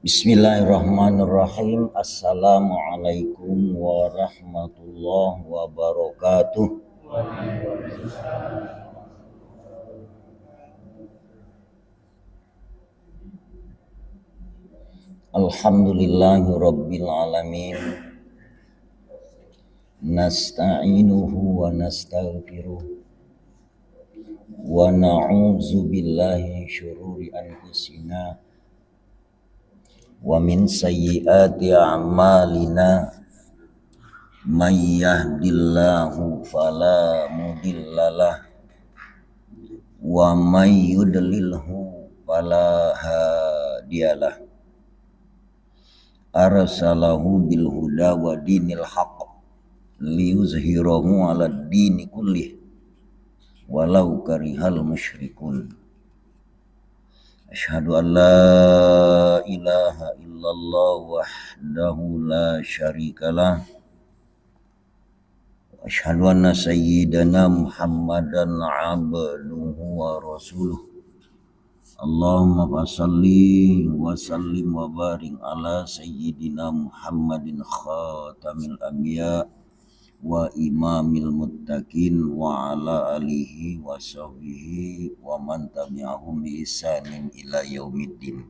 Bismillahirrahmanirrahim. Assalamualaikum warahmatullahi wabarakatuh. Alhamdulillahi rabbil alamin. Nasta'inuhu wa nastaghfiruh wa na'udzu billahi min syururi anfusina wa min sayyiati a'malina. May yahdillahu fala mudhillalah wa may yudlilhu fala hadiyalah. Arsalahu bil huda wa dinil haqq liyuzhirahu 'alad dini kullih walau karihal musyrikun. Asyhadu an la ilaha illallah wahdahu la syarikalah. Asyhadu anna sayyidana Muhammadan abduhu wa rasuluh. Allahumma fasalli wa sallim wa barik ala sayyidina Muhammadin khatamil anbiya wa imamil muttaqin wa ala alihi wa sahbihi wa man tabi'ahum bi ihsanin ila yaumiddin.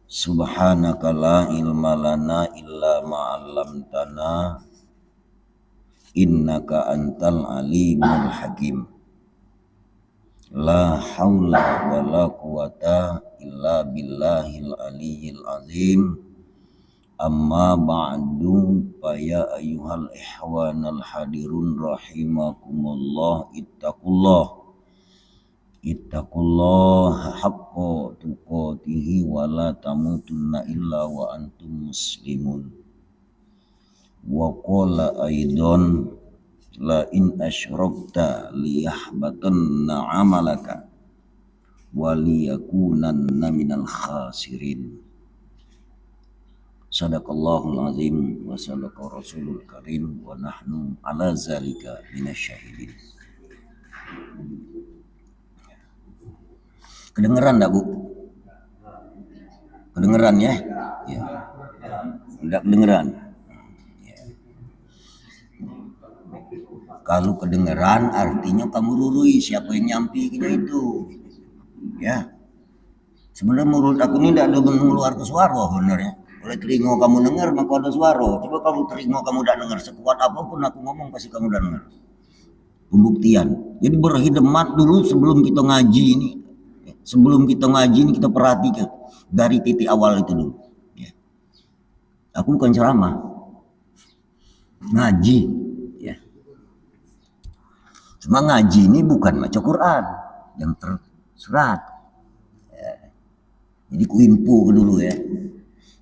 Subhanaka la ilma lana illa ma 'allamtana innaka antal alimul hakim. La haula wa la quwata illa billahil aliyyil azim. Amma ba'du, fa ya ayyuhal ihwanal hadirun rahimakumullah, ittaqullah haqqa tuqatihi wa la tamutunna illa wa antum muslimun. Wa qala aidan la in asyrakta liyahbatanna amalaka wa liyakunanna minal khasirin. Sadaqallahul azim wa sadaqa rasulul karim wa nahnu ala zalika minasyahidin. Kedengeran enggak, Bu? Kedengeran ya? Ya. Enggak kedengeran. Kalau kedengeran artinya kamu rurui siapa yang nyampinya itu. Ya. Sebenarnya menurut aku ini tidak ada mengeluarkan suara sebenarnya. Oleh telinga kamu dengar maka ada suara. Coba kamu telinga kamu tidak dengar, sekuat apapun aku ngomong pasti kamu tidak dengar. Pembuktian. Jadi berkhidmat dulu sebelum kita ngaji ini. Sebelum kita ngaji ini kita perhatikan dari titik awal itu dulu. Ya. Aku bukan ceramah. Ngaji. Ya. Cuma ngaji ini bukan baca Quran yang tersurat. Ya. Jadi kuimpu dulu ya.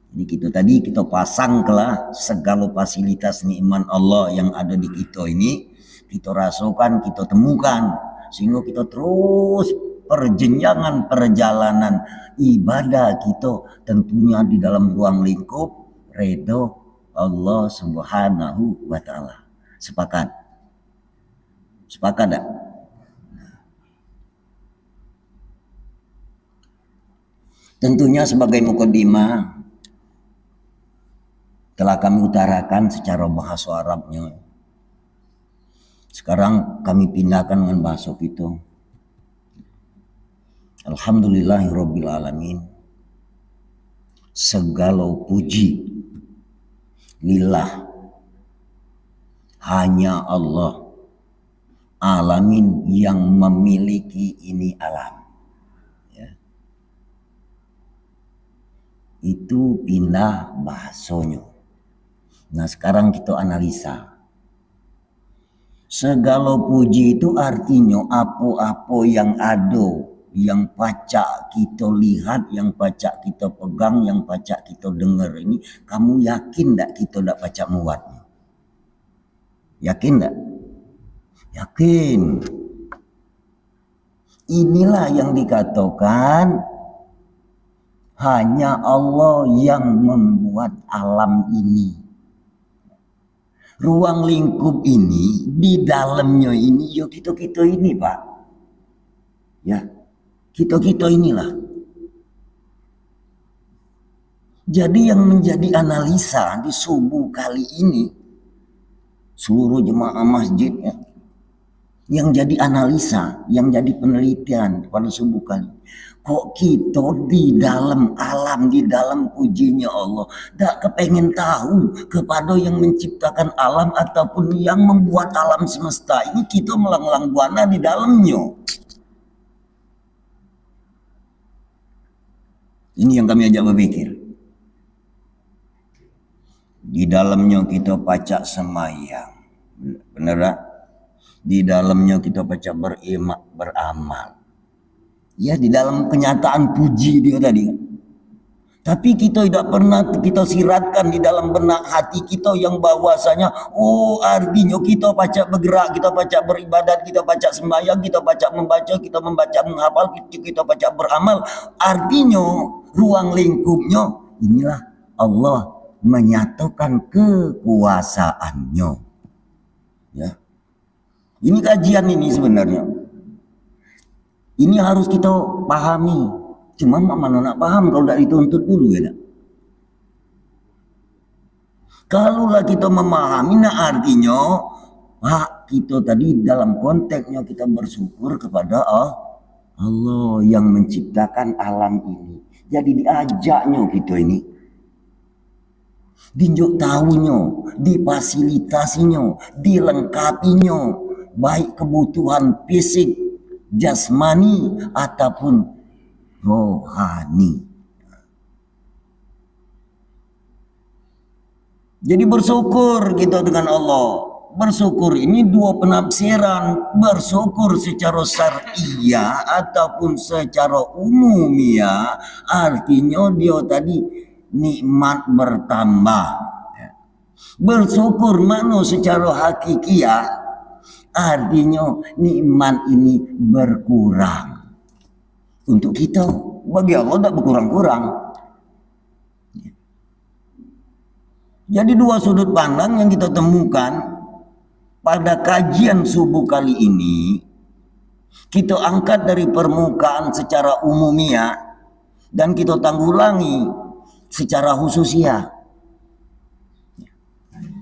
Jadi kita pasang kelah segala fasilitas nikmat Allah yang ada di kita ini, kita rasakan, kita temukan, sehingga kita terus perjenjangan perjalanan ibadah kita tentunya di dalam ruang lingkup ridho Allah Subhanahu wa taala. Sepakat? Sepakat tak? Tentunya sebagai mukadimah telah kami utarakan secara bahasa Arabnya. Sekarang kami pindahkan dengan bahasa kita. Alhamdulillahirabbil alamin. Segala puji lillah, hanya Allah alamin yang memiliki ini alam. Ya. Itu pindah bahasanya. Nah sekarang kita analisa. Segala puji itu artinya apa-apa yang ada, yang pacak kita lihat, yang pacak kita pegang, yang pacak kita dengar ini, kamu yakin tak kita tak pacak muatnya? Yakin tak? Yakin. Inilah yang dikatakan hanya Allah yang membuat alam ini. Ruang lingkup ini, di dalamnya ini, ya kita ini Pak. Ya, kita inilah. Jadi yang menjadi analisa di subuh kali ini, seluruh jemaah masjid ya, yang jadi analisa, yang jadi penelitian pada subuh kali. Kok kita di dalam alam, di dalam pujinya Allah, tak kepengen tahu kepada yang menciptakan alam ataupun yang membuat alam semesta ini, kita melanglang buana di dalamnya. Ini yang kami ajak berpikir. Di dalamnya kita pacak semayang, bener tak? Di dalamnya kita baca beramal. Ya, di dalam kenyataan puji dia tadi. Tapi kita tidak pernah kita siratkan di dalam benak hati kita yang bahwasanya, oh artinya kita baca bergerak, kita baca beribadat, kita baca sembahyang, kita baca membaca menghafal, kita baca beramal. Artinya ruang lingkupnya inilah Allah menyatakan kekuasaannya. Ya. Ini kajian ini sebenarnya. Ini harus kita pahami. Cuma mana nak paham kalau tidak dituntut dulu ya. Kalaulah kita memahami, nah artinya kita tadi dalam konteksnya kita bersyukur kepada Allah yang menciptakan alam ini. Jadi diajaknya kita ini. Dinjuk tahunya, difasilitasinya, dilengkapinya, baik kebutuhan fisik, jasmani ataupun rohani. Jadi bersyukur kita dengan Allah. Bersyukur ini dua penafsiran. Bersyukur secara syar'iyah ataupun secara umumiyah. Artinya dia tadi nikmat bertambah. Bersyukur makna secara hakikiah. Artinya nikmat ini berkurang. Untuk kita, bagi Allah tidak berkurang-kurang. Jadi dua sudut pandang yang kita temukan pada kajian subuh kali ini, kita angkat dari permukaan secara umumnya dan kita tanggulangi secara khususia.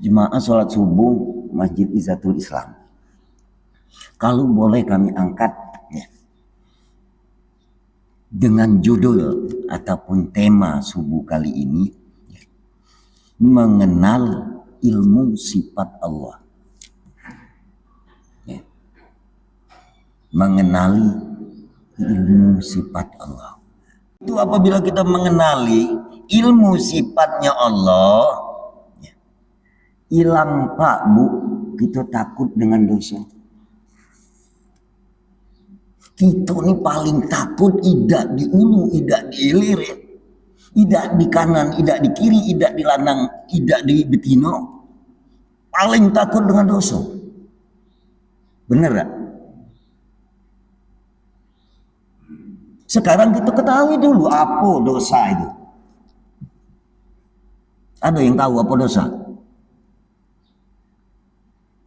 Jemaah sholat subuh Masjid Izzatul Islam. Kalau boleh kami angkat ya, dengan judul ataupun tema subuh kali ini, ya, mengenal ilmu sifat Allah. Ya. Mengenali ilmu sifat Allah. Itu apabila kita mengenali ilmu sifatnya Allah, ya, hilang Pak Bu, kita takut dengan dosa. Kita ini paling takut idak di ulu, idak di hilir ya. Idak di kanan, idak di kiri, idak di lanang, idak di betino. Paling takut dengan dosa. Bener gak? Sekarang kita ketahui dulu apa dosa itu. Ada yang tahu apa dosa?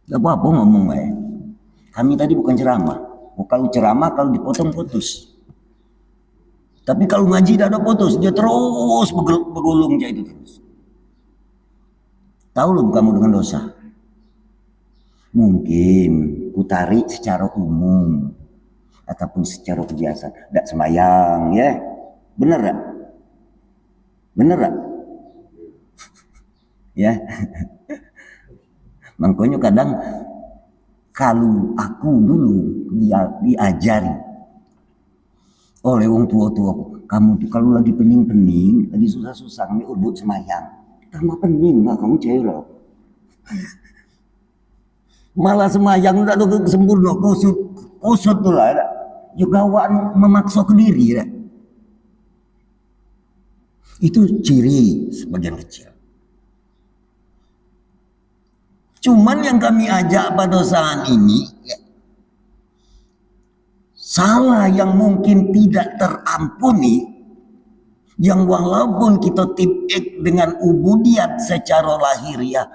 Gak apa-apa ngomong ya. Kami tadi bukan ceramah. Kalau ceramah kalau dipotong putus. Tapi kalau ngaji tidak ada putus, dia terus bergulung aja itu terus. Tahu belum kamu dengan dosa? Mungkin kutarik secara umum ataupun secara kebiasaan. Tidak sembahyang ya. Bener gak? Bener gak? Ya. Makanya kadang kalau aku dulu diajari oleh wong tua-tua, kamu tuh kalau lagi pening-pening, lagi susah-susah, ini udut semayang, tambah pening lah kamu cair loh. Malah semayang udah tuh sempurna, kusut tuh lah, juga awak memaksa ke diri ya. Itu ciri sebagian kecil. Cuman yang kami ajak pada saat ini, ya, salah yang mungkin tidak terampuni, yang walaupun kita tipik dengan ubudiyat secara lahiriah,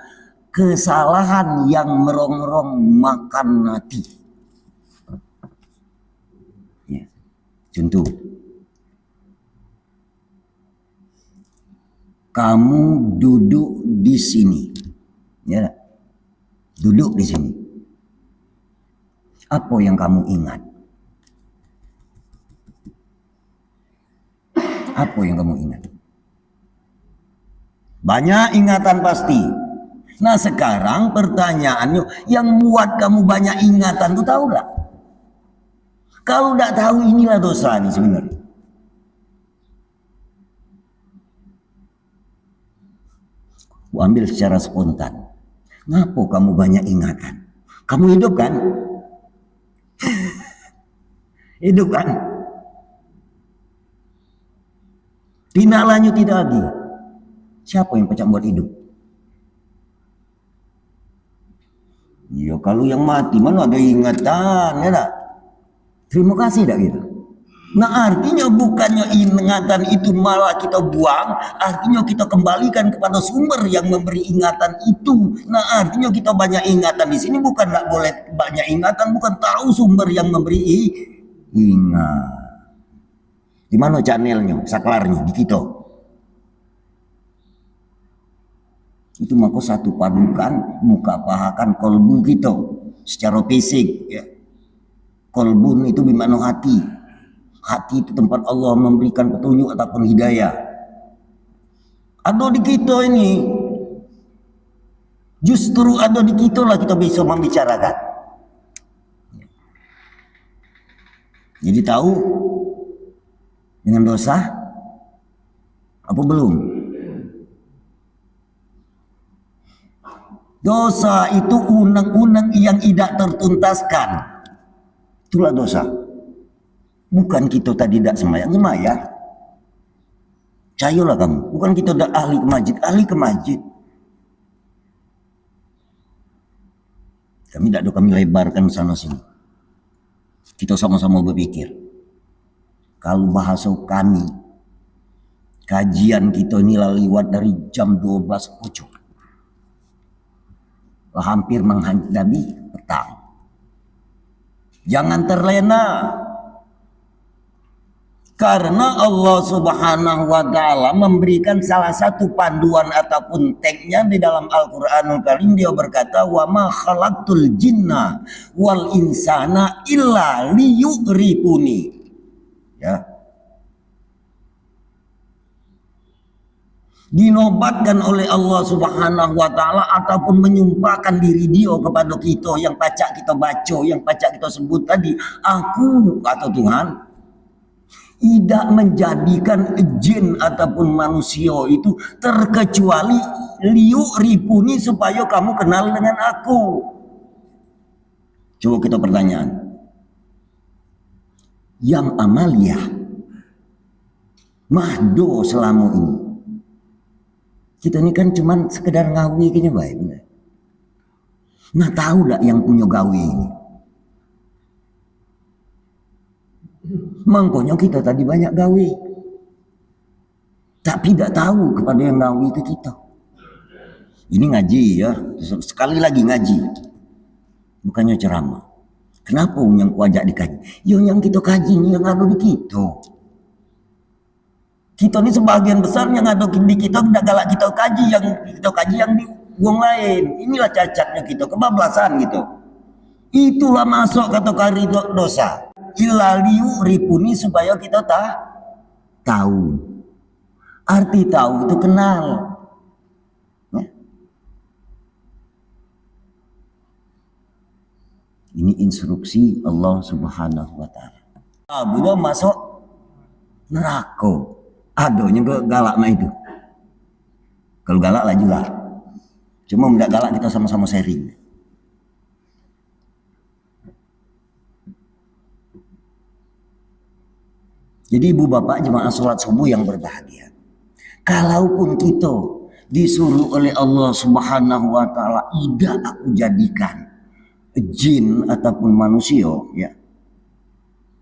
kesalahan yang merongrong makan hati. Ya, contoh, kamu duduk di sini, ya, duduk di sini. Apa yang kamu ingat? Apa yang kamu ingat? Banyak ingatan pasti. Nah sekarang pertanyaannya, yang buat kamu banyak ingatan itu tahu gak? Kalau tidak tahu, inilah dosa nih sebenarnya. Aku ambil secara spontan. Ngapa kamu banyak ingatan? Kamu hidup kan? Hidup kan? Tindak lanjut tidak lagi. Siapa yang pecah buat hidup? Ya kalau yang mati mana ada ingatan, ya tak? Terima kasih tak gitu. Nah artinya bukannya ingatan itu malah kita buang, artinya kita kembalikan kepada sumber yang memberi ingatan itu. Nah artinya kita banyak ingatan di sini bukan tak boleh banyak ingatan, bukan tahu sumber yang memberi ingat. Di mana channelnya, saklarnya di kita. Itu maka satu padukan muka pahakan kolbu kita secara fisik, ya. Kolbun itu bermakna hati. Hati itu tempat Allah memberikan petunjuk ataupun hidayah. Ada di kita ini. Justru ada di kita lah kita bisa membicarakan. Jadi tahu dengan dosa apa belum? Dosa itu undang-undang yang tidak tertuntaskan. Itulah dosa. Bukan kita tadi tidak sembahyang, sembahyang. Cayolah kamu. Bukan kita tidak ahli ke masjid. Kami tidak kami lebarkan sana sini. Kita sama-sama berpikir. Kalau bahasa kami, kajian kita ini lewat dari jam 12 pucuk. Hampir menghadapi petang. Jangan terlena. Karena Allah Subhanahu wa taala memberikan salah satu panduan ataupun teksnya di dalam Al-Qur'anul Karim. Dia berkata, "Wa ma khalaqtul jinna wal insana illa liyu'rifuni." Ya. Dinobatkan oleh Allah Subhanahu wa taala ataupun menyumpahkan diri dia kepada kita yang pacak kita baca, yang pacak kita sebut tadi, aku kata Tuhan tidak menjadikan jin ataupun manusia itu terkecuali liyu'rifuni, supaya kamu kenal dengan aku. Coba kita pertanyaan. Yang Amalia mahdo selama ini. Kita ini kan cuman sekedar ngawi kayaknya baik. Nah tahu tak yang punya gawi ini? Makanya kita tadi banyak gawi, tapi tidak tahu kepada yang gawi ke kita. Ini ngaji ya, sekali lagi ngaji, bukannya ceramah. Kenapa yang kuajak dikaji? Yang kita kaji ini yang ada di kita. Kita ini sebagian besar yang ada di kita tidak galak kita kaji, yang di uang lain. Inilah cacatnya kita, kebablasan gitu. Itulah masuk kategori dosa. Ilaliu ripuni, supaya kita tahu. Arti tahu itu kenal. Ya. Ini instruksi Allah Subhanahu wa taala. Bila masuk neraka, adonya galak mah itu. Kalau galak lajulah. Cuma tidak galak kita sama-sama sharing. Jadi ibu bapak jemaah sholat subuh yang berbahagia. Kalaupun kita disuruh oleh Allah Subhanahu wa taala, tidak aku jadikan jin ataupun manusia, ya.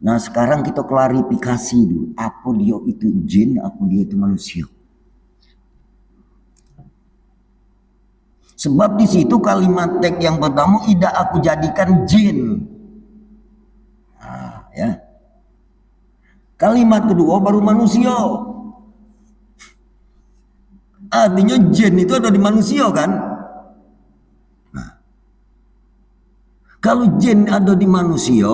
Nah sekarang kita klarifikasi dulu, apa dia itu jin, apa dia itu manusia. Sebab di situ kalimat teks yang pertama, tidak aku jadikan jin. Nah, ya. Kalimat kedua baru manusia. Artinya jin itu ada di manusia kan? Nah, kalau jin ada di manusia,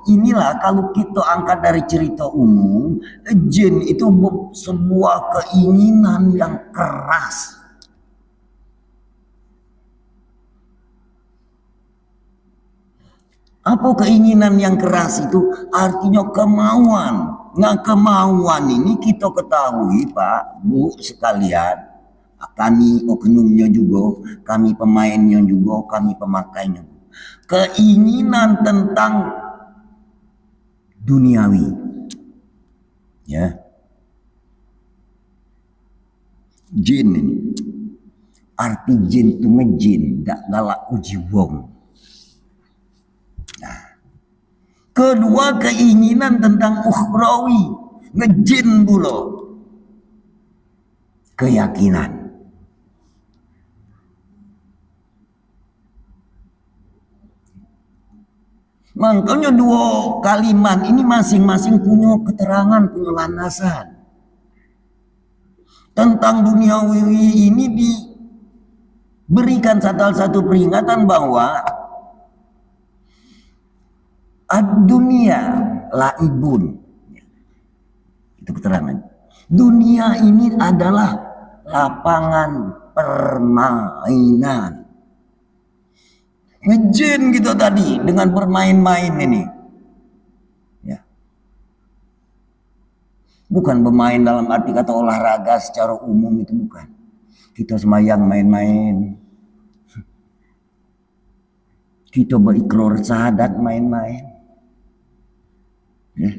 inilah kalau kita angkat dari cerita umum, jin itu sebuah keinginan yang keras. Apa keinginan yang keras itu? Artinya kemauan. Nah, kemauan ini kita ketahui Pak, Bu sekalian, kami oknumnya juga, kami pemainnya juga, kami pemakainya. Keinginan tentang duniawi. Ya. Jin ini. Arti jin itu ngejin, dak galak uji wong. Kedua, keinginan tentang ukhrawi, ngejin pula. Keyakinan. Makanya dua kalimat ini masing-masing punya keterangan, punya landasan. Tentang duniawi ini diberikan satu peringatan bahwa dunia laibun. Itu keterangan. Dunia ini adalah lapangan permainan. Ngejin gitu tadi dengan bermain-main ini. Ya. Bukan bermain dalam arti kata olahraga secara umum, itu bukan. Kita semayang main-main. Kita berikrar syahadat main-main. Ya,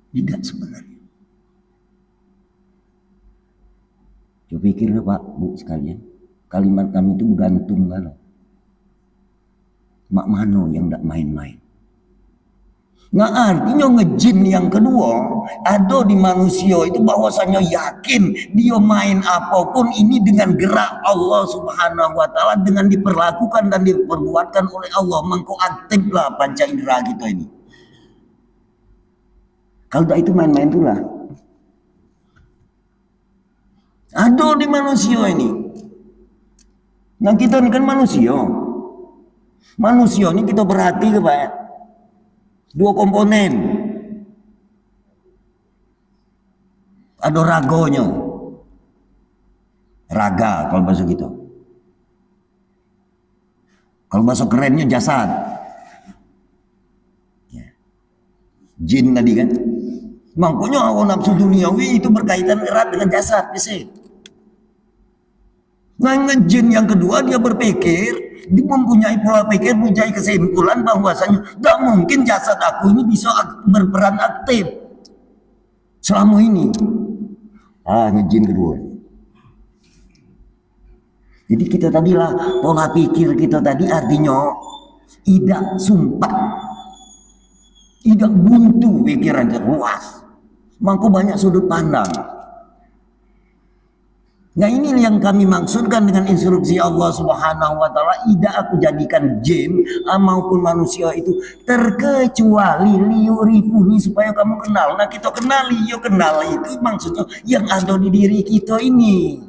tidak sebenarnya. Coba pikir Pak, Bu sekalian. Kalimat kami itu bergantung kalau. Mak mano yang tidak main-main. Nah, artinya ngejin yang kedua ada di manusia itu bahwasanya yakin dia main apapun ini dengan gerak Allah Subhanahu wa taala, dengan diperlakukan dan diperbuatkan oleh Allah, mengko aktiflah panca indera kita ini. Kalau tidak itu main-main pula. Ada di manusia ini. Nah, kita ini kan manusia. Manusia ini kita berhati ke Pak. Dua komponen. Ada ragonya. Raga kalau bahasa gitu. Kalau bahasa kerennya jasad. Ya. Jin tadi kan. Makanya hawa nafsu duniawi itu berkaitan erat dengan jasad. Nah, ngejin yang kedua dia berpikir, dia mempunyai pola pikir, mempunyai kesimpulan bahwasanya tidak mungkin jasad aku ini bisa berperan aktif selama ini. Ngejin kedua. Jadi kita tadilah pola pikir kita tadi artinya tidak sumpah, tidak buntu pikiran luas, maka banyak sudut pandang. Nah, ini yang kami maksudkan dengan instruksi Allah Subhanahu wa taala, tidak aku jadikan jin maupun manusia itu terkecuali liurifuni, supaya kamu kenal. Nah, kita kenali, kenal itu maksudnya yang ada di diri kita ini.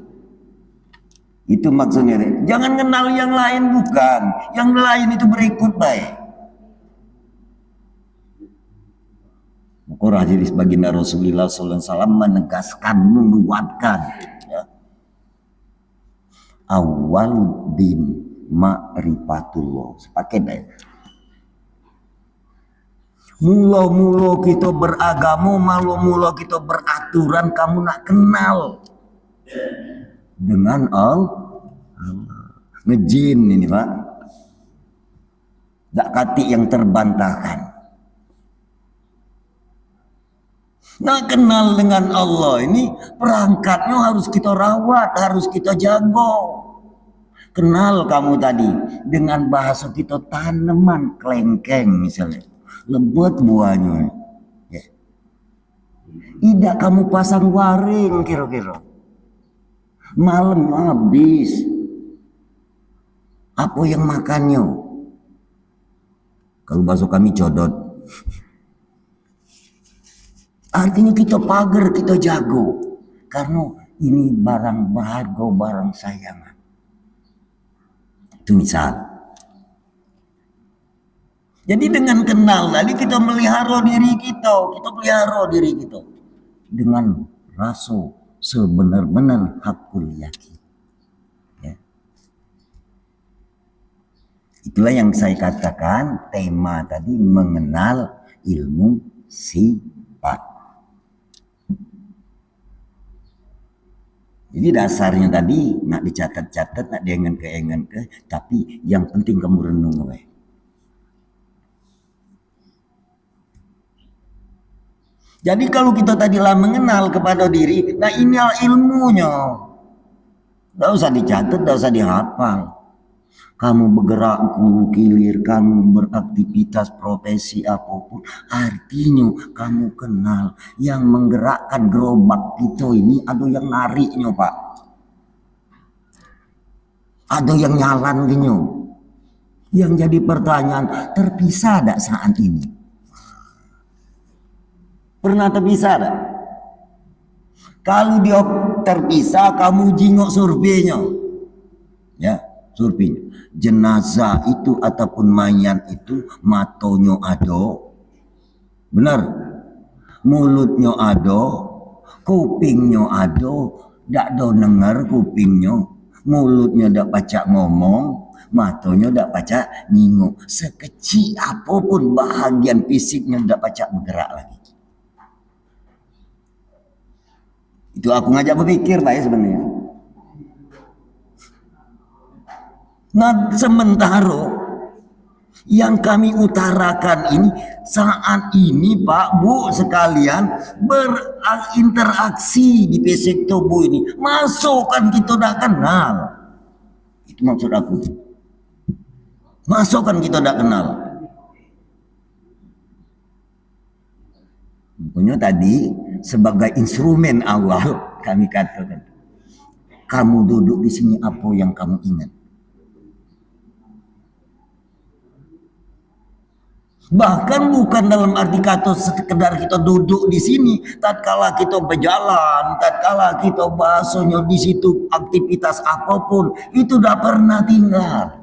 Itu maksudnya. Jangan kenal yang lain, bukan. Yang lain itu berikut baik. Maka hadis baginda Rasulullah sallallahu alaihi wasallam menegaskan, menguatkan, awaluddin ma'rifatullah. Sepaket deh. Mula-mula kita beragama, mula-mula kita beraturan, kamu nak kenal dengan Allah. Ngejin ini Pak. Tak kati yang terbantahkan. Nah, kenal dengan Allah ini perangkatnya harus kita rawat, harus kita jaga. Kenal kamu tadi dengan bahasa kita tanaman kelengkeng misalnya, lembut buahnya. Ya. Tidak kamu pasang waring kira-kira. Malam habis. Apa yang makannya? Kalau bahasa kami codot. Artinya kita pagar, kita jago. Karena ini barang berharga, barang sayangan. Itu misal. Jadi dengan kenal tadi kita melihara diri kita dengan rasa sebenar-benar hakul yakin. Ya. Itulah yang saya katakan tema tadi, mengenal ilmu sifat. Jadi dasarnya tadi nak dicatat-catat, nak diengen ke, tapi yang penting kamu renung weh. Jadi kalau kita tadilah mengenal kepada diri, nah ini ilmunya. Tidak usah dicatat, tidak usah dihafal. Kamu bergerak kilir, kamu beraktivitas profesi apapun, artinya kamu kenal yang menggerakkan gerobak itu ini, ada yang nariknya Pak. Ada yang nyalan gini. Yang jadi pertanyaan, terpisah tidak saat ini? Pernah terpisah tak? Kalau dia terpisah, kamu jingok surveinya. Ya, surveinya. Jenazah itu ataupun mayat itu matonya ada. Benar? Mulutnya ada, kupingnya ada, tak ada dengar kupingnya. Mulutnya tak pacak ngomong, matanya tak pacak ngingok. Sekecil apapun bahagian fisiknya tak pacak bergerak lagi. Itu aku ngajak berpikir Pak ya sebenarnya. Nah sementara yang kami utarakan ini saat ini Pak Bu sekalian berinteraksi di fisik tubuh ini. Masukkan kita tak kenal. Itu maksud aku. Masukkan kita tak kenal. Punya tadi sebagai instrumen awal kami katakan, kamu duduk di sini apa yang kamu ingat? Bahkan bukan dalam arti kata sekedar kita duduk di sini, tatkala kita berjalan, tatkala kita bahasanya di situ aktivitas apapun itu tidak pernah tinggal.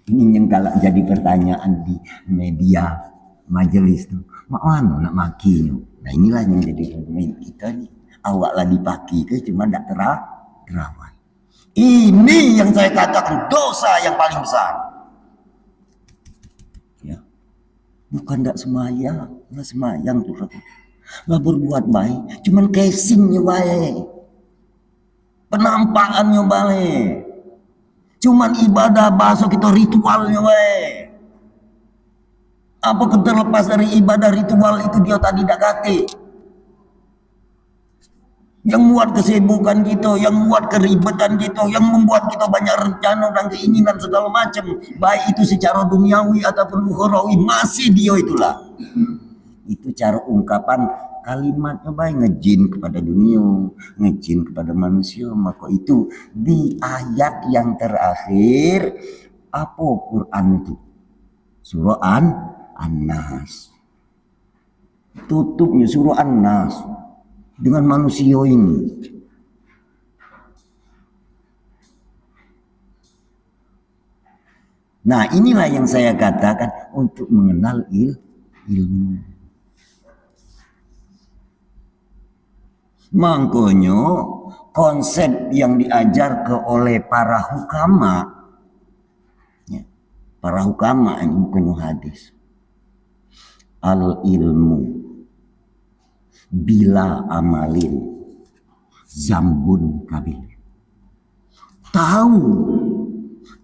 Ini yang galak jadi pertanyaan di media majelis tuh. Mana nak makinya? Nah inilah yang jadi argumen kita nih. Awak lah dipaki ke cuma tak terawat. Ini yang saya katakan dosa yang paling besar. Ya. Bukan tak semayang, nggak semayang tuh. Nggak berbuat baik, cuman casingnya baik. Penampakannya baik. Cuman ibadah bahasa kita ritualnya weh. Apa terlepas dari ibadah ritual itu dia tadi tak kate. Yang muat kesibukan kita, yang muat keribetan kita, yang membuat kita banyak rencana dan keinginan segala macam, baik itu secara duniawi ataupun ukhrawi, masih dia itulah. Itu cara ungkapan kalimatnya baik, ngejin kepada dunia, ngejin kepada manusia. Maka itu di ayat yang terakhir apa Quran itu? Surah An-Nas. Tutupnya surah An-Nas dengan manusia ini. Nah inilah yang saya katakan untuk mengenal ilmu. Makanya konsep yang diajar oleh para hukama, ya, para hukama ini bukan hadis. Al ilmu bila amalin zambun kabir. Tahu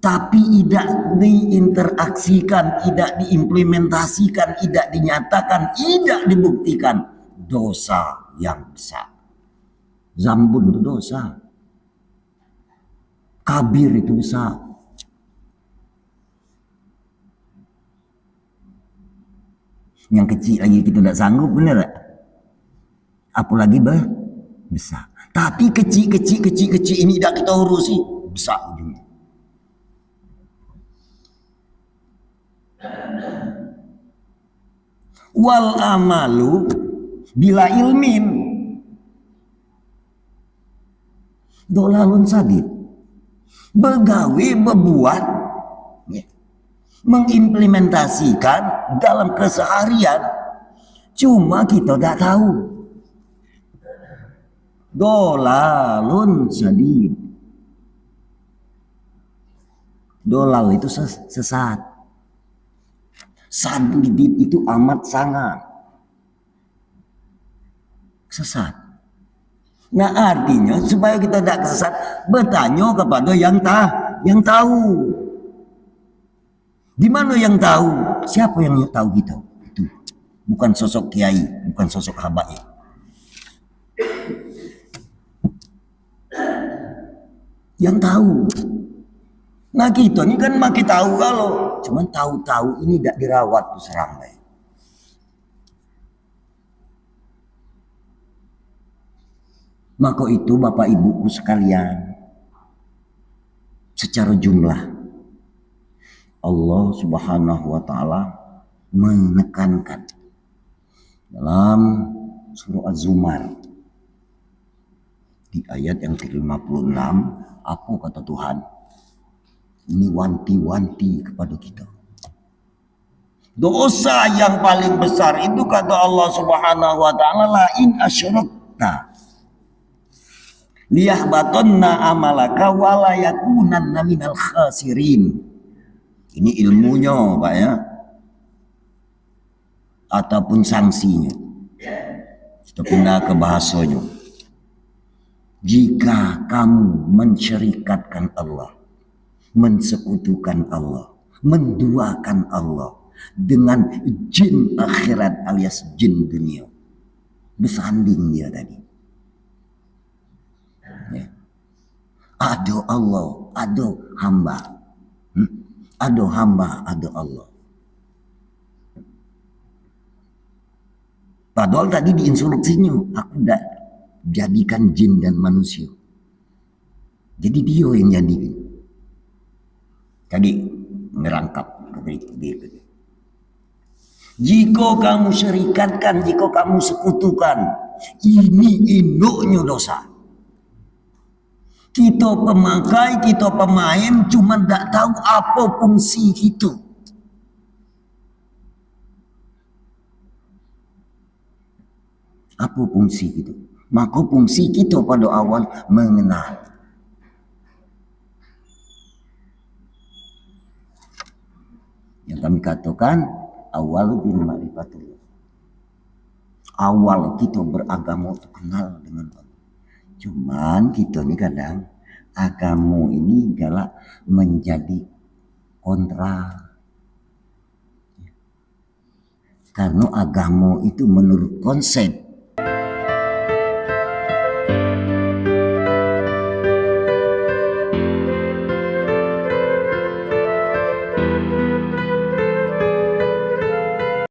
tapi tidak diinteraksikan, tidak diimplementasikan, tidak dinyatakan, tidak dibuktikan, dosa yang besar. Zambun itu dosa. Kabir itu besar. Yang kecil lagi kita tidak sanggup, benar tak? Apalagi besar. Tapi kecil ini tidak kita urusi, besar ujungnya. Wal amalu bila ilmin dolalun sadid, begawe bebuat ya, mengimplementasikan dalam keseharian, cuma kita tidak tahu. Dolalun sadid, dolal itu sesat, sadid itu amat sangat sesat. Nah artinya supaya kita tidak kesesat, bertanya kepada yang tahu. Di mana yang tahu? Siapa yang tahu kita? Itu bukan sosok kiai, bukan sosok habaib. Yang tahu. Nah kita ini kan makin tahu kalau cuman tahu-tahu ini tidak dirawat tuh seramai. Maka itu Bapak Ibuku sekalian, secara jumlah Allah Subhanahu wa taala menekankan dalam surah Az-Zumar di ayat yang ke-56, apa kata Tuhan? Ini wanti-wanti kepada kita. Dosa yang paling besar itu kata Allah Subhanahu wa taala, la in asyrakta liyahbatanna amalaka wa la yakunanna minal khasirin. Ini ilmunya Pak ya, ataupun sanksinya. Kita pindah ke bahasanya. Jika kamu mensyirikatkan Allah, mensekutukan Allah, menduakan Allah dengan jin akhirat alias jin dunia, bersanding dia tadi. Ya. Ada Allah, ada hamba. Ada hamba, ada Allah. Padahal tadi di instruksinya, aku tidak jadikan jin dan manusia. Jadi dia yang jadikan. Tadi merangkap begitu. Jika kamu syirikatkan, jika kamu sekutukan, ini induknya dosa. Kita pemakai, kita pemain, cuma tidak tahu apa fungsi itu. Apa fungsi itu? Maka fungsi kita pada awal mengenal. Yang kami katakan awal bin ma'rifatullah. Awal kita beragama itu kenal dengan Allah. Cuman kita ini kadang agama ini galak menjadi kontra. Karena agama itu menurut konsep